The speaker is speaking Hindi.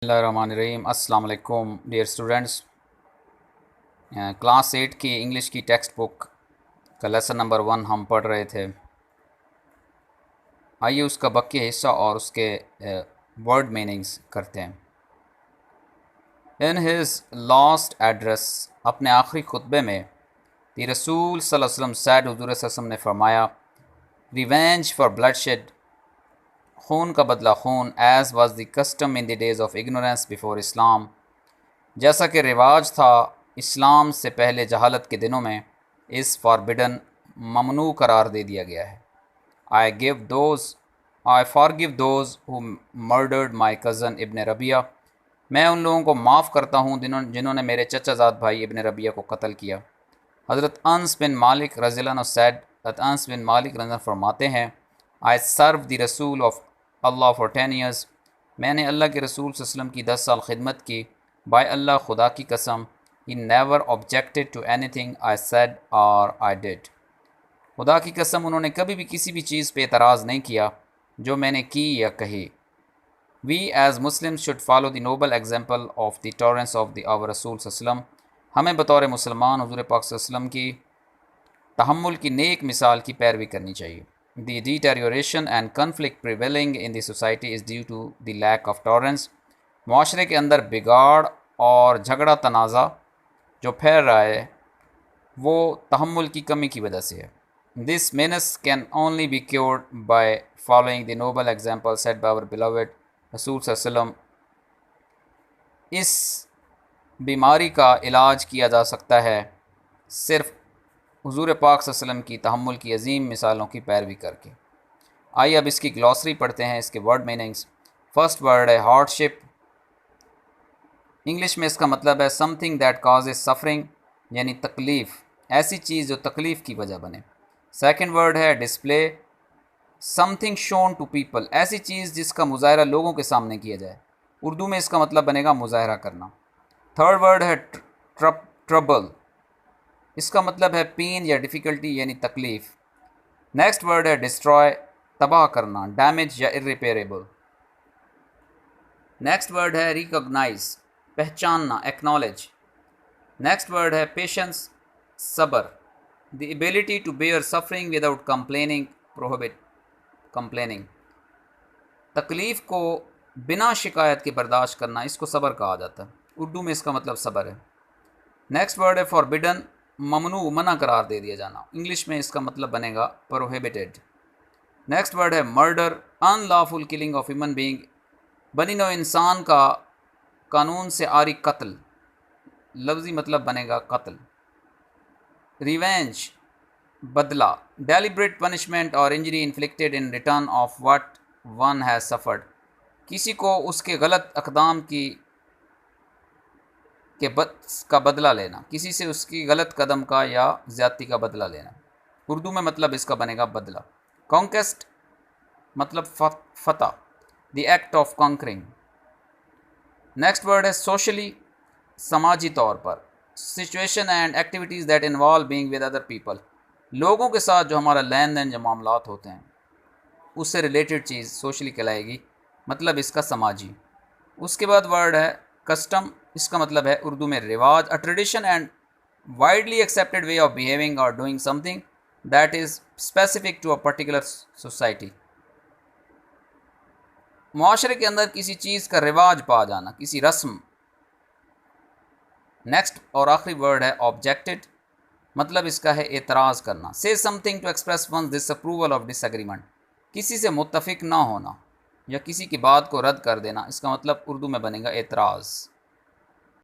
बिस्मिल्लाहिर्रहमानिर्रहीम। अस्सलाम वालेकुम डियर स्टूडेंट्स। क्लास 8 की इंग्लिश की टेक्स्ट बुक का लेसन नंबर 1 हम पढ़ रहे थे। आइए उसका बाकी हिस्सा और उसके वर्ड मीनिंग्स करते हैं। इन हिज लास्ट एड्रेस, अपने आखिरी खुतबे में, द रसूल सल्लल्लाहु अलैहि वसल्लम सैड, हुज़ूर सल्लल्लाहु अलैहि वसल्लम ने फरमाया, रिवेंज फॉर ब्लडशेड, खून का बदला खून, as was the custom in the days of ignorance before Islam, जैसा कि रिवाज था इस्लाम से पहले जहालत के दिनों में, इस फॉरबिडन, ममनू करार दे दिया गया है। I forgive those who murdered my cousin ibn Rabia, मैं उन लोगों को माफ़ करता हूँ जिन्होंने मेरे चचाजाद भाई इब्न रबिया को कत्ल किया। हज़रत अनस बिन मालिक रज़ियल्लाहु अन्हु सैड, हज़रत अनस बिन मालिक रज़ियल्लाहु अन्हु फरमाते हैं, आई सर्व द रसूल ऑफ अल्लाह फॉर 10 ईयर्स, मैंने अल्लाह के रसूल सल्लल्लाहु अलैहि वसल्लम की 10 साल खिदमत की। बाय अल्लाह, खुदा की कसम, he never objected to anything I said और आई डिड, खुदा की कसम उन्होंने कभी भी किसी भी चीज़ पे एतराज़ नहीं किया जो मैंने की या कही। We as Muslim should follow the noble example of the tolerance of the our रसूल सल्लल्लाहु अलैहि वसल्लम, हमें बतौर मुसलमान हुज़ूर पाक सल्लल्लाहु अलैहि वसल्लम की तहम्मुल की नेक मिसाल की पैरवी करनी चाहिए। The deterioration and conflict prevailing in the society is due to the lack of tolerance, माशरे के अंदर बिगाड़ और झगड़ा तनाज़ा जो फैल रहा है वो तहम्मुल की कमी की वजह से है। This menace can only be cured by following the noble example set by our beloved रसूल सल्लल्लाहु अलैहि वसल्लम, इस बीमारी का इलाज किया जा सकता है सिर्फ हुज़ूर पाक सल्लल्लाहु अलैहि वसल्लम की तहम्मुल की अजीम मिसालों की पैरवी करके। आइए अब इसकी ग्लॉसरी पढ़ते हैं, इसके वर्ड मीनिंग्स। फर्स्ट वर्ड है हार्डशिप। इंग्लिश में इसका मतलब है समथिंग दैट काजेज सफरिंग, यानी तकलीफ़, ऐसी चीज़ जो तकलीफ़ की वजह बने। सेकंड वर्ड है display, something shown to people, ऐसी चीज़ जिसका मुजाहरा लोगों के सामने किया जाए। उर्दू में इसका मतलब बनेगा मुजाहरा करना। थर्ड वर्ड है ट्रबल, इसका मतलब है पेन या डिफ़िकल्टी यानी तकलीफ़। नेक्स्ट वर्ड है डिस्ट्रॉय, तबाह करना, डैमेज या इरिपेरेबल। नेक्स्ट वर्ड है रिकॉग्नाइज, पहचानना, एक्नॉलेज। नेक्स्ट वर्ड है पेशेंस, सब्र, the ability to bear suffering without complaining, prohibit complaining, तकलीफ़ को बिना शिकायत के बर्दाश्त करना, इसको सब्र कहा जाता है। उर्दू में इसका मतलब सब्र है। नेक्स्ट वर्ड है फॉरबिडन, ममनू, मना करार दे दिया जाना, इंग्लिश में इसका मतलब बनेगा प्रोहिबिटेड। नेक्स्ट वर्ड है murder, unlawful killing of human being, बनी नौ इंसान का कानून से आरी कत्ल, लफ्ज़ी मतलब बनेगा कत्ल। रिवेंज, बदला, डेलिब्रेट पनिशमेंट और injury inflicted in return of what one has suffered, किसी को उसके गलत अक़दाम का बदला लेना, किसी से उसकी गलत कदम का या ज़्यादती का बदला लेना। उर्दू में मतलब इसका बनेगा बदला। कॉन्केस्ट मतलब फतह, the act of conquering. Next word है सोशली, समाजी तौर पर, situation and activities that involve being with other people, लोगों के साथ जो हमारा लेन देन, जो मामलात होते हैं उससे रिलेटेड चीज़ सोशली कहलाएगी, मतलब इसका समाजी। उसके बाद वर्ड है कस्टम, इसका मतलब है उर्दू में रिवाज, a tradition and widely accepted way of behaving और doing something that is specific to a particular society, माशरे के अंदर किसी चीज़ का रिवाज पा जाना, किसी रस्म। नेक्स्ट और आखिरी वर्ड है ऑब्जेक्टेड, मतलब इसका है एतराज़ करना। Say something to express one disapproval of disagreement, किसी से मुत्तफिक ना होना या किसी की बात को रद्द कर देना, इसका मतलब उर्दू में बनेगा एतराज़।